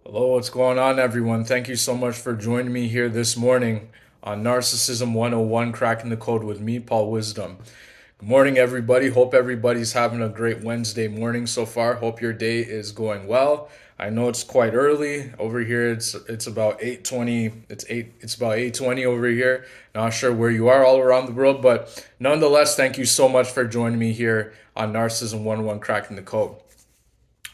Hello, what's going on, everyone? Thank you so much for joining me here this morning on Narcissism 101, Cracking the Code with me, Paul Wisdom. Good morning, everybody. Hope everybody's having a great Wednesday morning so far. Hope your day is going well. I know it's quite early over here. It's about 8:20. It's about 8:20 over here. Not sure where you are all around the world, but nonetheless, thank you so much for joining me here on Narcissism 101, Cracking the Code.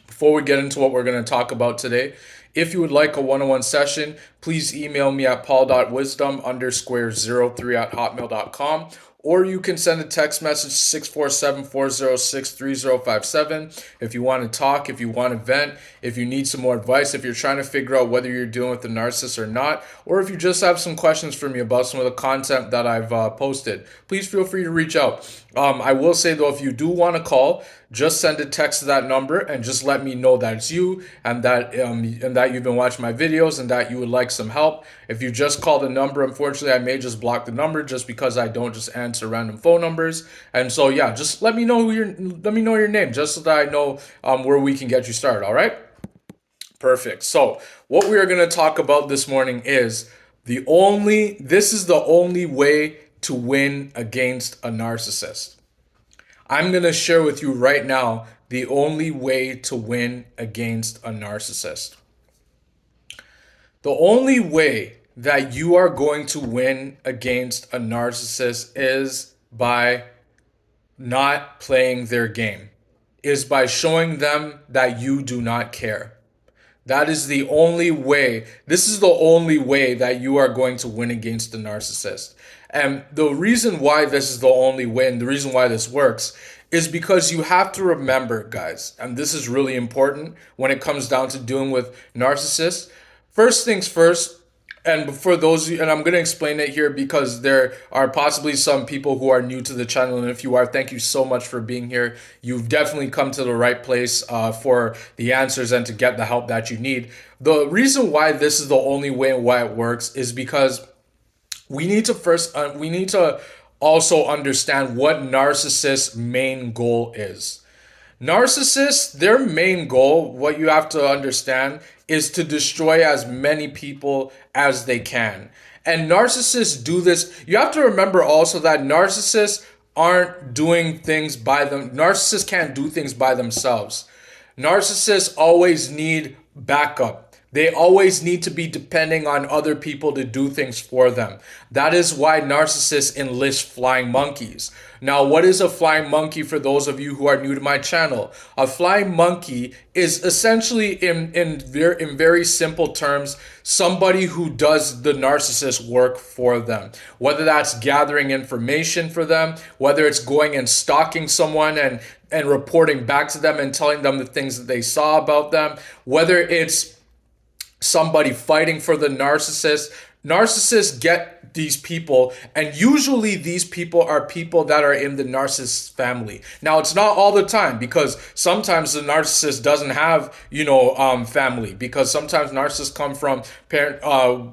Before we get into what we're going to talk about today, if you would like a one-on-one session, please email me at paul.wisdom_03@hotmail.com, or you can send a text message 647-406-3057 if you want to talk, if you want to vent, if you need some more advice, if you're trying to figure out whether you're dealing with a narcissist or not, or if you just have some questions for me about some of the content that I've posted. Please feel free to reach out. I will say though, if you do want to call, just send a text to that number and just let me know that it's you and that you've been watching my videos and that you would like some help. If you just call the number, unfortunately, I may just block the number just because I don't just answer random phone numbers. And so yeah, just let me know your name just so that I know where we can get you started. All right. Perfect. So what we are going to talk about this morning is this is the only way to win against a narcissist. I'm going to share with you right now the only way to win against a narcissist. The only way that you are going to win against a narcissist is by not playing their game, is by showing them that you do not care. That is the only way. This is the only way that you are going to win against the narcissist. And the reason why this is the only way and the reason why this works is because you have to remember, guys, and this is really important when it comes down to dealing with narcissists. First things first, and for those, and I'm going to explain it here because there are possibly some people who are new to the channel. And if you are, thank you so much for being here. You've definitely come to the right place for the answers and to get the help that you need. The reason why this is the only way and why it works is because we need to also understand what narcissists' main goal is. Narcissists, their main goal, what you have to understand, is to destroy as many people as they can. And narcissists do this. You have to remember also that narcissists aren't doing things by them. Narcissists can't do things by themselves. Narcissists always need backup. They always need to be depending on other people to do things for them. That is why narcissists enlist flying monkeys. Now, what is a flying monkey for those of you who are new to my channel? A flying monkey is essentially, in very simple terms, somebody who does the narcissist work for them. Whether that's gathering information for them, whether it's going and stalking someone and reporting back to them and telling them the things that they saw about them, whether it's somebody fighting for the narcissist. Narcissists get these people, and usually these people are people that are in the narcissist family. Now, it's not all the time because sometimes the narcissist doesn't have, family, because sometimes narcissists come from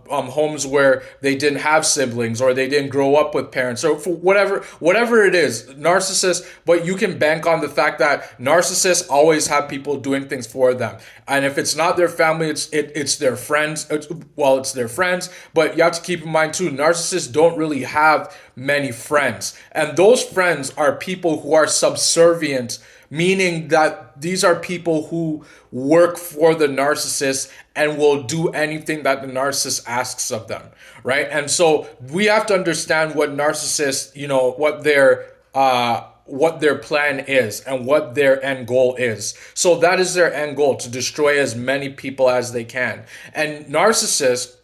homes where they didn't have siblings or they didn't grow up with parents or for whatever it is, narcissists. But you can bank on the fact that narcissists always have people doing things for them, and if it's not their family, it's their friends. It's their friends, but you have to keep in mind too, narcissists don't really have many friends. And those friends are people who are subservient, meaning that these are people who work for the narcissist and will do anything that the narcissist asks of them, right? And so we have to understand what narcissists, what their plan is and what their end goal is. So that is their end goal, to destroy as many people as they can. And narcissists,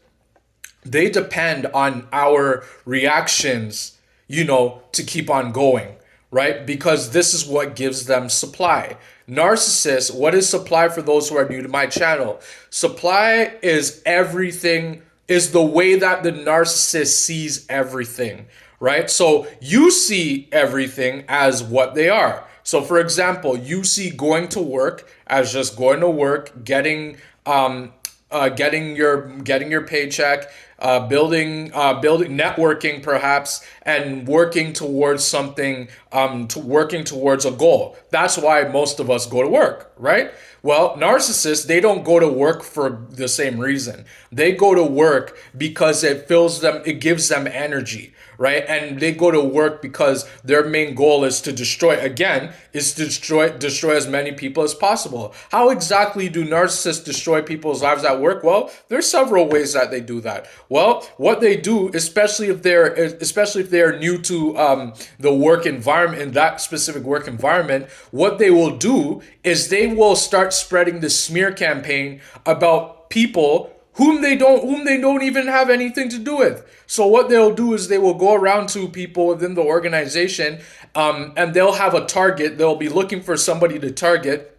they depend on our reactions, to keep on going, right? Because this is what gives them supply. Narcissists, what is supply for those who are new to my channel? Supply is everything, is the way that the narcissist sees everything, right? So you see everything as what they are. So for example, you see going to work as just going to work, getting your paycheck, building networking perhaps, and working towards something, working towards a goal. That's why most of us go to work, right? Well, narcissists, they don't go to work for the same reason. They go to work because it fills them, it gives them energy, right? And they go to work because their main goal is to destroy, again, is to destroy as many people as possible. How exactly do narcissists destroy people's lives at work? Well, there's several ways that they do that. Well, what they do, especially if they're new to the work environment, in that specific work environment, what they will do is they will start spreading the smear campaign about people whom they don't even have anything to do with. So what they'll do is they will go around to people within the organization, and they'll have a target. They'll be looking for somebody to target,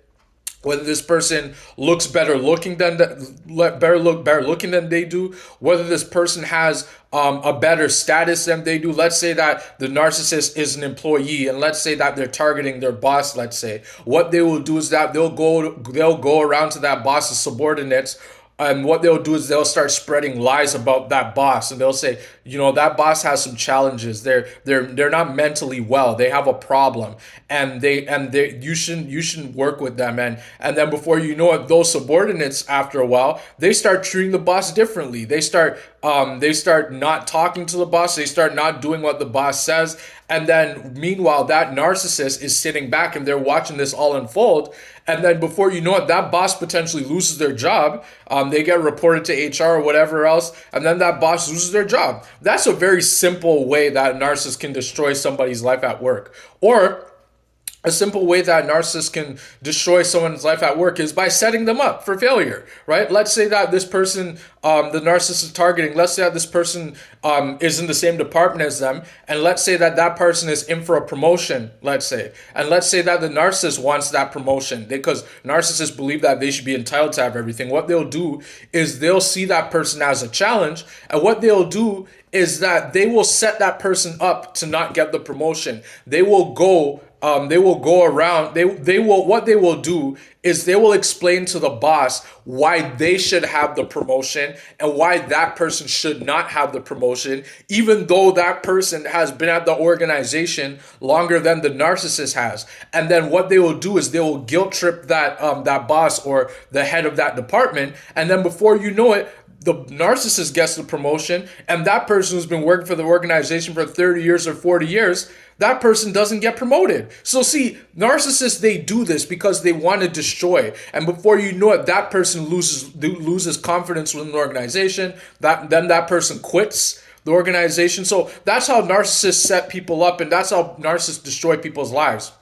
whether this person looks better looking than better looking than they do, whether this person has a better status than they do. Let's say that the narcissist is an employee, and let's say that they're targeting their boss. Let's say what they will do is that they'll go around to that boss's subordinates. And what they'll do is they'll start spreading lies about that boss, and they'll say, that boss has some challenges. They're not mentally well. They have a problem, and they you shouldn't work with them. And then before you know it, those subordinates, after a while, they start treating the boss differently. They start not talking to the boss. They start not doing what the boss says. And then meanwhile, that narcissist is sitting back and they're watching this all unfold. And then before you know it, that boss potentially loses their job. They get reported to HR or whatever else. And then that boss loses their job. That's a very simple way that a narcissist can destroy somebody's life at work. Or a simple way that a narcissist can destroy someone's life at work is by setting them up for failure, right? Let's say that this person, the narcissist is targeting, let's say that this person is in the same department as them, and let's say that that person is in for a promotion, let's say. And let's say that the narcissist wants that promotion because narcissists believe that they should be entitled to have everything. What they'll do is they'll see that person as a challenge, and what they'll do is that they will set that person up to not get the promotion. They will go around. What they will do is they will explain to the boss why they should have the promotion and why that person should not have the promotion, even though that person has been at the organization longer than the narcissist has. And then what they will do is they will guilt trip that boss or the head of that department. And then before you know it, the narcissist gets the promotion, and that person who's been working for the organization for 30 years or 40 years, that person doesn't get promoted. So see, narcissists, they do this because they want to destroy. And before you know it, that person loses confidence within the organization. Then that person quits the organization. So that's how narcissists set people up, and that's how narcissists destroy people's lives.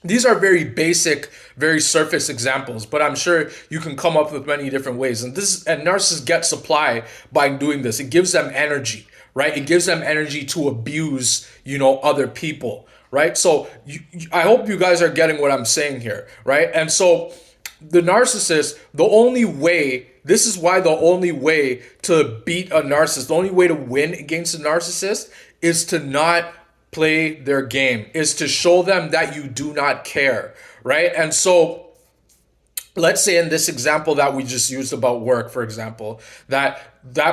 These are very basic, very surface examples, but I'm sure you can come up with many different ways. And narcissists get supply by doing this. It gives them energy, right? It gives them energy to abuse, other people, right? So I hope you guys are getting what I'm saying here, right? And so the narcissist, this is why the only way to beat a narcissist, the only way to win against a narcissist is to not play their game, is to show them that you do not care, right? And so let's say in this example that we just used about work, for example, that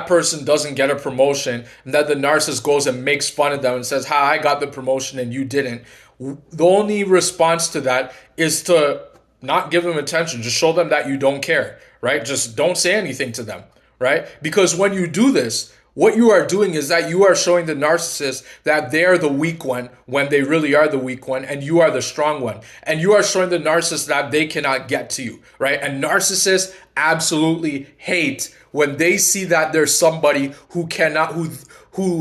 person doesn't get a promotion, and that the narcissist goes and makes fun of them and says, "Ha, I got the promotion and you didn't." The only response to that is to not give them attention. Just show them that you don't care, right? Just don't say anything to them, right? Because when you do this, what you are doing is that you are showing the narcissist that they are the weak one when they really are the weak one, and you are the strong one. And you are showing the narcissist that they cannot get to you, right? And narcissists absolutely hate when they see that there's somebody who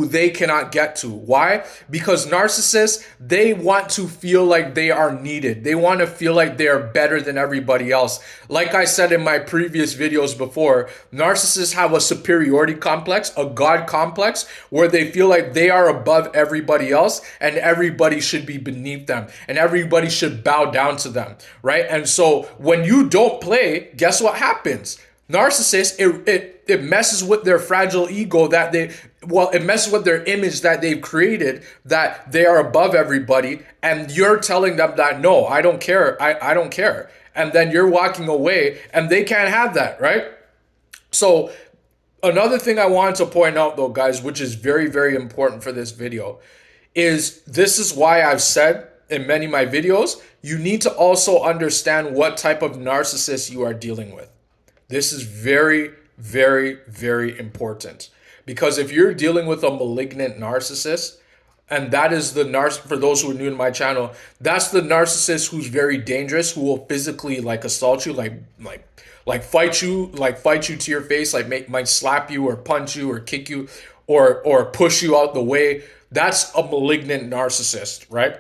they cannot get to. Why? Because narcissists, they want to feel like they are needed. They want to feel like they are better than everybody else. Like I said in my previous videos before, narcissists have a superiority complex, a God complex, where they feel like they are above everybody else and everybody should be beneath them and everybody should bow down to them, right? And so when you don't play, guess what happens? Narcissists, it messes with their fragile ego it messes with their image that they've created, that they are above everybody, and you're telling them that, no, I don't care, I don't care. And then you're walking away, and they can't have that, right? So another thing I wanted to point out though, guys, which is very, very important for this video, is this is why I've said in many of my videos, you need to also understand what type of narcissist you are dealing with. This is very, very, very important. Because if you're dealing with a malignant narcissist, and that is the for those who are new to my channel, that's the narcissist who's very dangerous, who will physically like assault you, like fight you to your face, like might slap you or punch you or kick you or push you out the way. That's a malignant narcissist, right?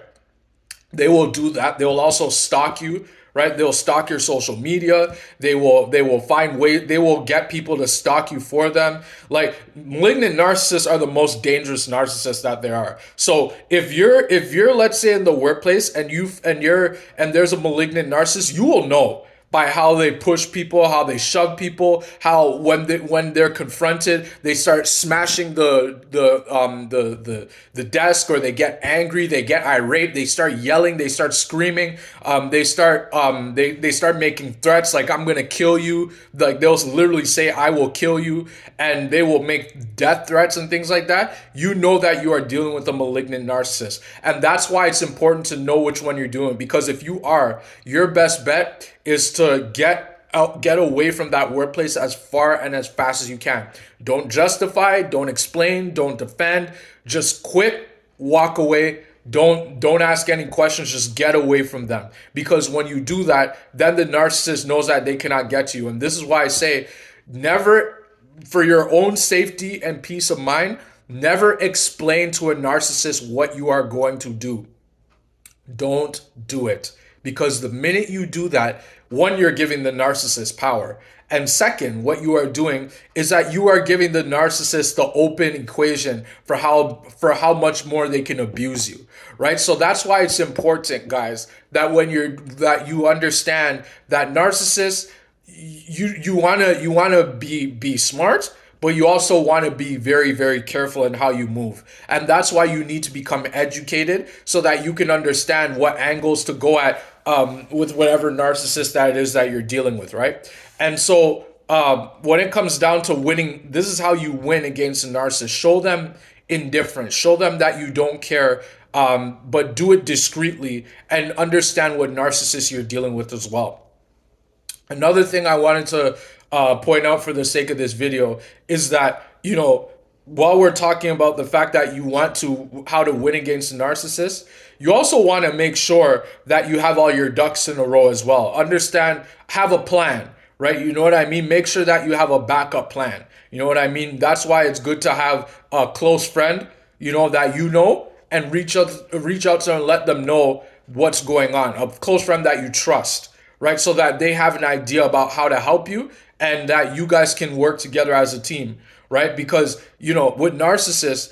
They will do that. They will also stalk you, right? They'll stalk your social media. They will find ways. They will get people to stalk you for them. Like, malignant narcissists are the most dangerous narcissists that there are. So if you're let's say in the workplace and there's a malignant narcissist, you will know by how they push people, how they shove people, how when they're confronted, they start smashing the desk, or they get angry, they get irate, they start yelling, they start screaming, they start making threats like, I'm gonna kill you. Like, they'll literally say, I will kill you, and they will make death threats and things like that. You know that you are dealing with a malignant narcissist, and that's why it's important to know which one you're doing. Because if you are, your best bet is to get away from that workplace as far and as fast as you can. Don't justify, don't explain, don't defend. Just quit, walk away. Don't ask any questions. Just get away from them. Because when you do that, then the narcissist knows that they cannot get to you. And this is why I say, never, for your own safety and peace of mind, never explain to a narcissist what you are going to do. Don't do it. Because the minute you do that, one, you're giving the narcissist power. And second, what you are doing is that you are giving the narcissist the open equation for how much more they can abuse you, right? So that's why it's important, guys, that you understand that narcissists, you wanna be smart, but you also want to be very, very careful in how you move. And that's why you need to become educated so that you can understand what angles to go at with whatever narcissist that it is that you're dealing with, right? And so when it comes down to winning, this is how you win against a narcissist. Show them indifference. Show them that you don't care, but do it discreetly, and understand what narcissist you're dealing with as well. Another thing I wanted to point out for the sake of this video is that, while we're talking about the fact that you want to, how to win against a narcissist, you also want to make sure that you have all your ducks in a row as well. Understand, have a plan, right? You know what I mean? Make sure that you have a backup plan. You know what I mean? That's why it's good to have a close friend, that and reach out to them and let them know what's going on. A close friend that you trust, right? So that they have an idea about how to help you, and that you guys can work together as a team, right? Because, with narcissists,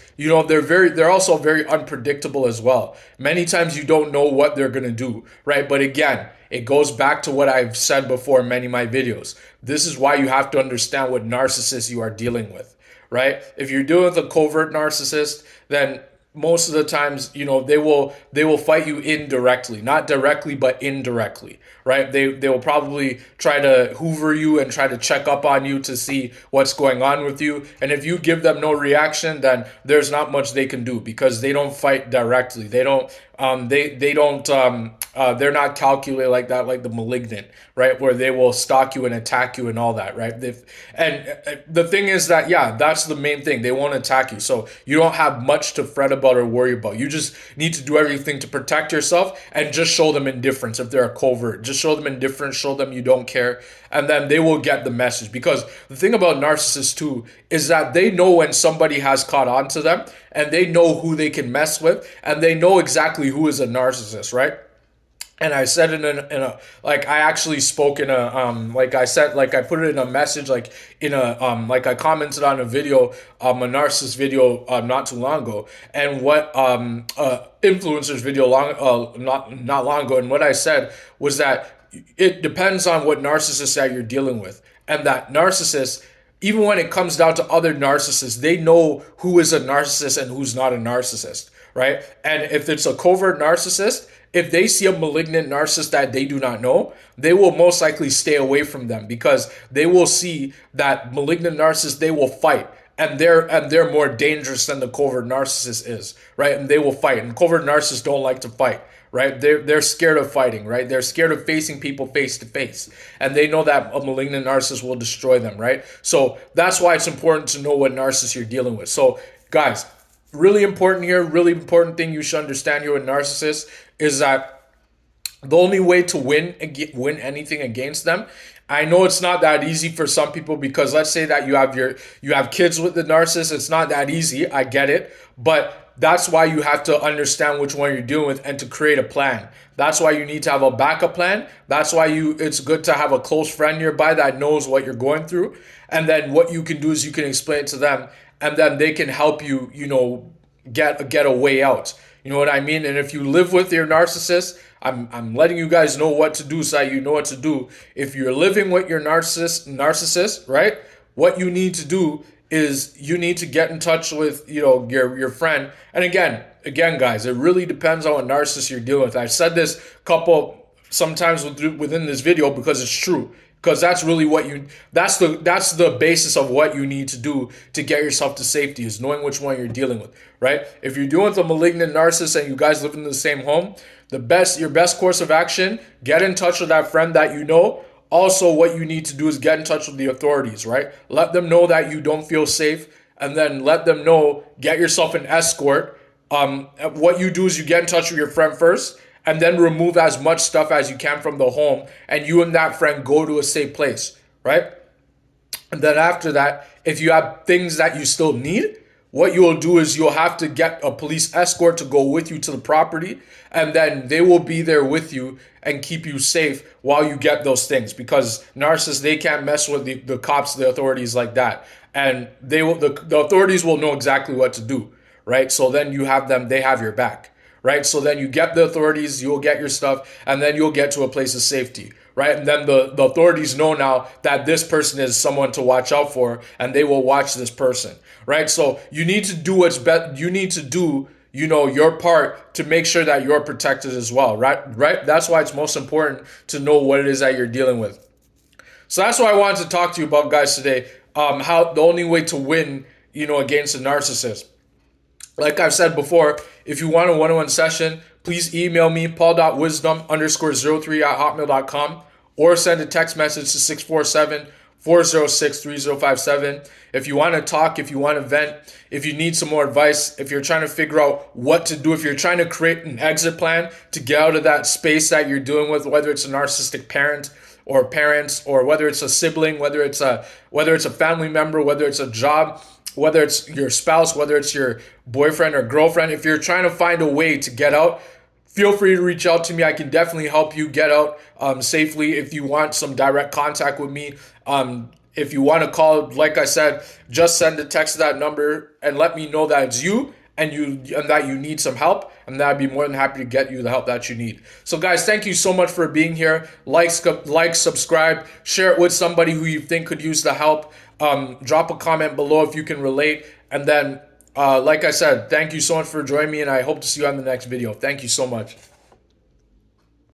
they're also very unpredictable as well. Many times you don't know what they're going to do, right? But again, it goes back to what I've said before in many of my videos. This is why you have to understand what narcissist you are dealing with, right? If you're dealing with a covert narcissist, then most of the times, they will fight you indirectly, not directly, but indirectly, right? They will probably try to hoover you and try to check up on you to see what's going on with you. And if you give them no reaction, then there's not much they can do, because they don't fight directly. They don't, they're not calculated like that, like the malignant, right? Where they will stalk you and attack you and all that, right? And the thing is that, that's the main thing. They won't attack you. So you don't have much to fret about or worry about. You just need to do everything to protect yourself, and just show them indifference. If they're a covert, just show them indifference, show them you don't care, and then they will get the message. Because the thing about narcissists too is that they know when somebody has caught on to them, and they know who they can mess with, and they know exactly who is a narcissist, right? And I said I actually spoke in a, I put it in a message, I commented on a video, a narcissist video, not too long ago, and what, influencers video not long ago. And what I said was that it depends on what narcissist that you're dealing with. And that narcissist, even when it comes down to other narcissists, they know who is a narcissist and who's not a narcissist, right? And if it's a covert narcissist, if they see a malignant narcissist that they do not know, they will most likely stay away from them, because they will see that malignant narcissists, they will fight. And they're more dangerous than the covert narcissist is, right? And they will fight. And covert narcissists don't like to fight, right? They're scared of fighting, right? They're scared of facing people face to face, and they know that a malignant narcissist will destroy them, right? So that's why it's important to know what narcissist you're dealing with. So guys, really important here, really important thing you should understand here with narcissists is that the only way to win anything against them. I know it's not that easy for some people, because let's say that you have kids with the narcissist. It's not that easy. I get it, but that's why you have to understand which one you're dealing with and to create a plan. That's why you need to have a backup plan. That's why it's good to have a close friend nearby that knows what you're going through. And then what you can do is you can explain it to them, and then they can help you, get a way out. You know what I mean? And if you live with your narcissist, I'm letting you guys know what to do so that you know what to do. If you're living with your narcissist, right? What you need to do is you need to get in touch with, your friend. And again, guys, it really depends on what narcissist you're dealing with. I've said this sometimes within this video because it's true. Because that's really that's the basis of what you need to do to get yourself to safety, is knowing which one you're dealing with, right? If you're dealing with a malignant narcissist and you guys live in the same home, your best course of action, get in touch with that friend that you know. Also, what you need to do is get in touch with the authorities, right? Let them know that you don't feel safe, and then let them know, get yourself an escort. What you do is you get in touch with your friend first, and then remove as much stuff as you can from the home, and you and that friend go to a safe place, right? And then after that, if you have things that you still need, what you'll do is you'll have to get a police escort to go with you to the property, and then they will be there with you and keep you safe while you get those things, because narcissists, they can't mess with the cops, the authorities like that. And the authorities will know exactly what to do, right? So then you have them, they have your back. Right? So then you get the authorities, you'll get your stuff, and then you'll get to a place of safety, right? And then the authorities know now that this person is someone to watch out for, and they will watch this person, right? So you need to do what's best. You need to do, your part to make sure that you're protected as well, right? That's why it's most important to know what it is that you're dealing with. So that's what I wanted to talk to you about, guys, today. How the only way to win, against a narcissist. Like I've said before, if you want a one-on-one session, please email me, paul.wisdom_03@hotmail.com, or send a text message to 647-406-3057. If you want to talk, if you want to vent, if you need some more advice, if you're trying to figure out what to do, if you're trying to create an exit plan to get out of that space that you're dealing with, whether it's a narcissistic parent or parents, or whether it's a sibling, whether it's a family member, whether it's a job, whether it's your spouse, whether it's your boyfriend or girlfriend, if you're trying to find a way to get out, feel free to reach out to me. I can definitely help you get out safely. If you want some direct contact with me, if you want to call, like I said, just send a text to that number and let me know that it's you and that you need some help, and I'd be more than happy to get you the help that you need. So guys, thank you so much for being here. Like, subscribe, share it with somebody who you think could use the help. Drop a comment below if you can relate. And then, like I said, thank you so much for joining me, and I hope to see you on the next video. Thank you so much.